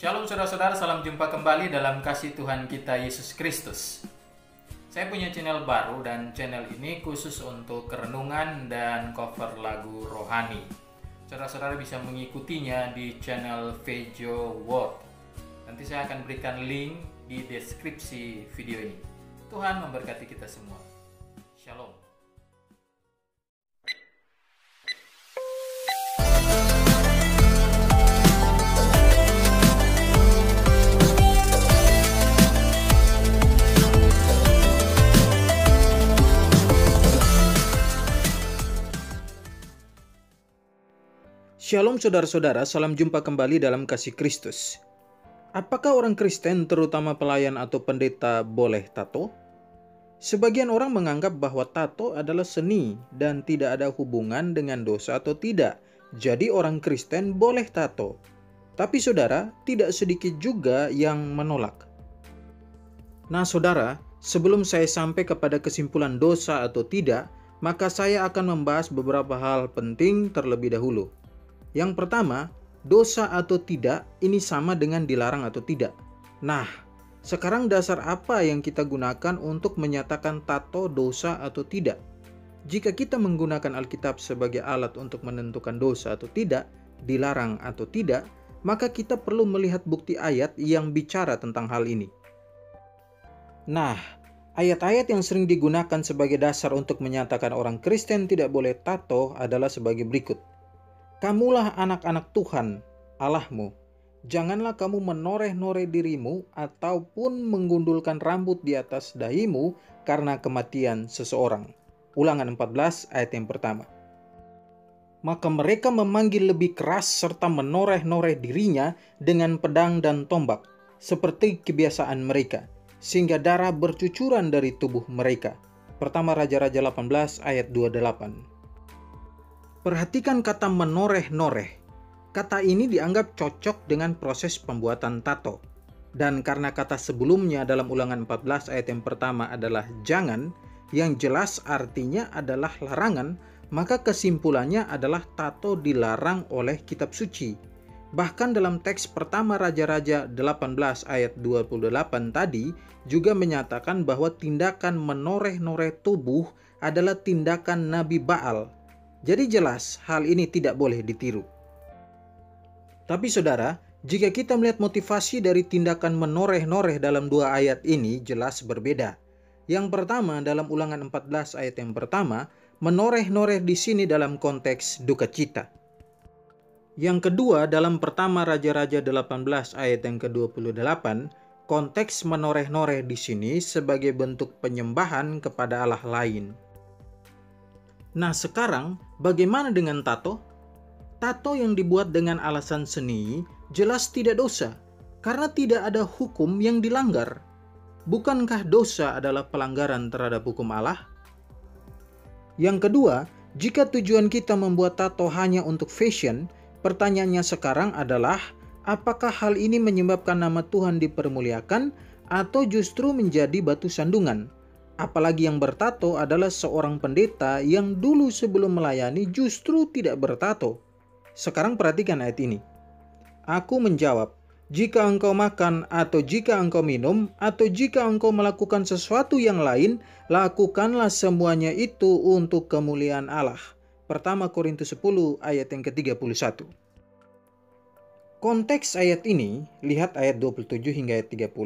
Shalom saudara-saudara, salam jumpa kembali dalam kasih Tuhan kita Yesus Kristus. Saya punya channel baru dan channel ini khusus untuk renungan dan cover lagu rohani. Saudara-saudara bisa mengikutinya di channel Vejo World. Nanti saya akan berikan link di deskripsi video ini. Tuhan memberkati kita semua. Shalom. Shalom saudara-saudara, salam jumpa kembali dalam kasih Kristus. Apakah orang Kristen, terutama pelayan atau pendeta, boleh tato? Sebagian orang menganggap bahwa tato adalah seni dan tidak ada hubungan dengan dosa atau tidak. Jadi orang Kristen boleh tato. Tapi saudara, tidak sedikit juga yang menolak. Nah saudara, sebelum saya sampai kepada kesimpulan dosa atau tidak, maka saya akan membahas beberapa hal penting terlebih dahulu. Yang pertama, dosa atau tidak ini sama dengan dilarang atau tidak. Nah, sekarang dasar apa yang kita gunakan untuk menyatakan tato dosa atau tidak? Jika kita menggunakan Alkitab sebagai alat untuk menentukan dosa atau tidak, dilarang atau tidak, maka kita perlu melihat bukti ayat yang bicara tentang hal ini. Nah, ayat-ayat yang sering digunakan sebagai dasar untuk menyatakan orang Kristen tidak boleh tato adalah sebagai berikut. Kamulah anak-anak Tuhan, Allahmu. Janganlah kamu menoreh-noreh dirimu ataupun menggundulkan rambut di atas dahimu karena kematian seseorang. Ulangan 14 ayat yang pertama. Maka mereka memanggil lebih keras serta menoreh-noreh dirinya dengan pedang dan tombak, seperti kebiasaan mereka, sehingga darah bercucuran dari tubuh mereka. Pertama Raja-Raja 18 ayat 28. Perhatikan kata menoreh-noreh. Kata ini dianggap cocok dengan proses pembuatan tato. Dan karena kata sebelumnya dalam ulangan 14 ayat yang pertama adalah jangan, yang jelas artinya adalah larangan, maka kesimpulannya adalah tato dilarang oleh kitab suci. Bahkan dalam teks pertama Raja-Raja 18 ayat 28 tadi juga menyatakan bahwa tindakan menoreh-noreh tubuh adalah tindakan Nabi Baal. Jadi jelas hal ini tidak boleh ditiru. Tapi saudara, jika kita melihat motivasi dari tindakan menoreh-noreh dalam dua ayat ini jelas berbeda. Yang pertama dalam ulangan 14 ayat yang pertama, menoreh-noreh di sini dalam konteks duka cita. Yang kedua dalam pertama Raja-Raja 18 ayat yang ke-28, konteks menoreh-noreh di sini sebagai bentuk penyembahan kepada Allah lain. Nah sekarang, bagaimana dengan tato? Tato yang dibuat dengan alasan seni jelas tidak dosa, karena tidak ada hukum yang dilanggar. Bukankah dosa adalah pelanggaran terhadap hukum Allah? Yang kedua, jika tujuan kita membuat tato hanya untuk fashion, pertanyaannya sekarang adalah, apakah hal ini menyebabkan nama Tuhan dipermuliakan atau justru menjadi batu sandungan? Apalagi yang bertato adalah seorang pendeta yang dulu sebelum melayani justru tidak bertato. Sekarang perhatikan ayat ini. Aku menjawab, jika engkau makan atau jika engkau minum atau jika engkau melakukan sesuatu yang lain, lakukanlah semuanya itu untuk kemuliaan Allah. Pertama Korintus 10 ayat yang ke-31. Konteks ayat ini, lihat ayat 27 hingga ayat 30,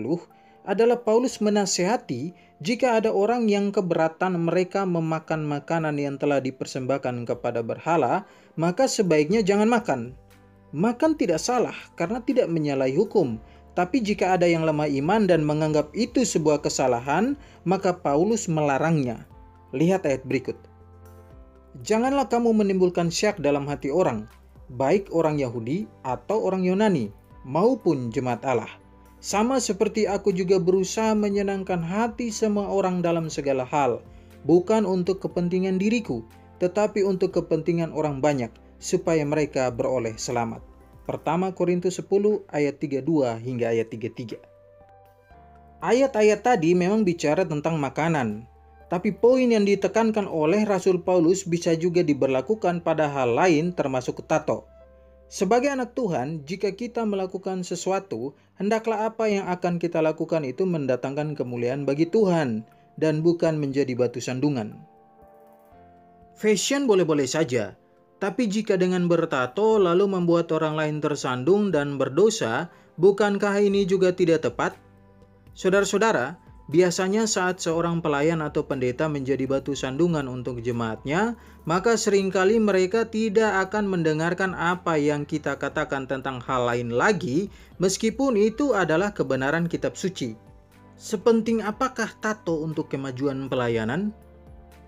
adalah Paulus menasihati jika ada orang yang keberatan mereka memakan makanan yang telah dipersembahkan kepada berhala, maka sebaiknya jangan makan. Makan tidak salah karena tidak menyalahi hukum, tapi jika ada yang lemah iman dan menganggap itu sebuah kesalahan, maka Paulus melarangnya. Lihat ayat berikut. Janganlah kamu menimbulkan syak dalam hati orang, baik orang Yahudi atau orang Yunani, maupun jemaat Allah. Sama seperti aku juga berusaha menyenangkan hati semua orang dalam segala hal, bukan untuk kepentingan diriku, tetapi untuk kepentingan orang banyak, supaya mereka beroleh selamat. Pertama Korintus 10 ayat 32 hingga ayat 33. Ayat-ayat tadi memang bicara tentang makanan, tapi poin yang ditekankan oleh Rasul Paulus bisa juga diberlakukan pada hal lain termasuk tato. Sebagai anak Tuhan, jika kita melakukan sesuatu, hendaklah apa yang akan kita lakukan itu mendatangkan kemuliaan bagi Tuhan dan bukan menjadi batu sandungan. Fashion boleh-boleh saja, tapi jika dengan bertato lalu membuat orang lain tersandung dan berdosa, bukankah ini juga tidak tepat? Saudara-saudara, biasanya saat seorang pelayan atau pendeta menjadi batu sandungan untuk jemaatnya, maka seringkali mereka tidak akan mendengarkan apa yang kita katakan tentang hal lain lagi, meskipun itu adalah kebenaran kitab suci. Sepenting apakah tato untuk kemajuan pelayanan?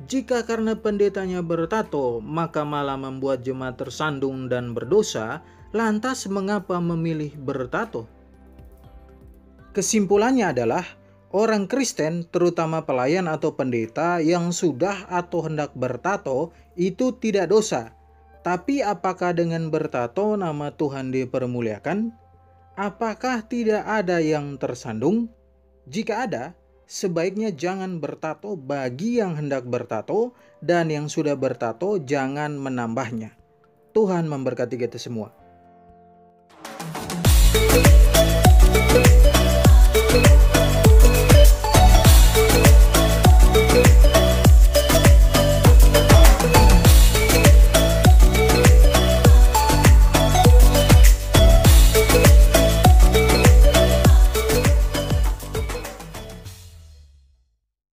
Jika karena pendetanya bertato, maka malah membuat jemaat tersandung dan berdosa, lantas mengapa memilih bertato? Kesimpulannya adalah, orang Kristen, terutama pelayan atau pendeta yang sudah atau hendak bertato, itu tidak dosa. Tapi apakah dengan bertato nama Tuhan dipermuliakan? Apakah tidak ada yang tersandung? Jika ada, sebaiknya jangan bertato bagi yang hendak bertato, dan yang sudah bertato jangan menambahnya. Tuhan memberkati kita semua.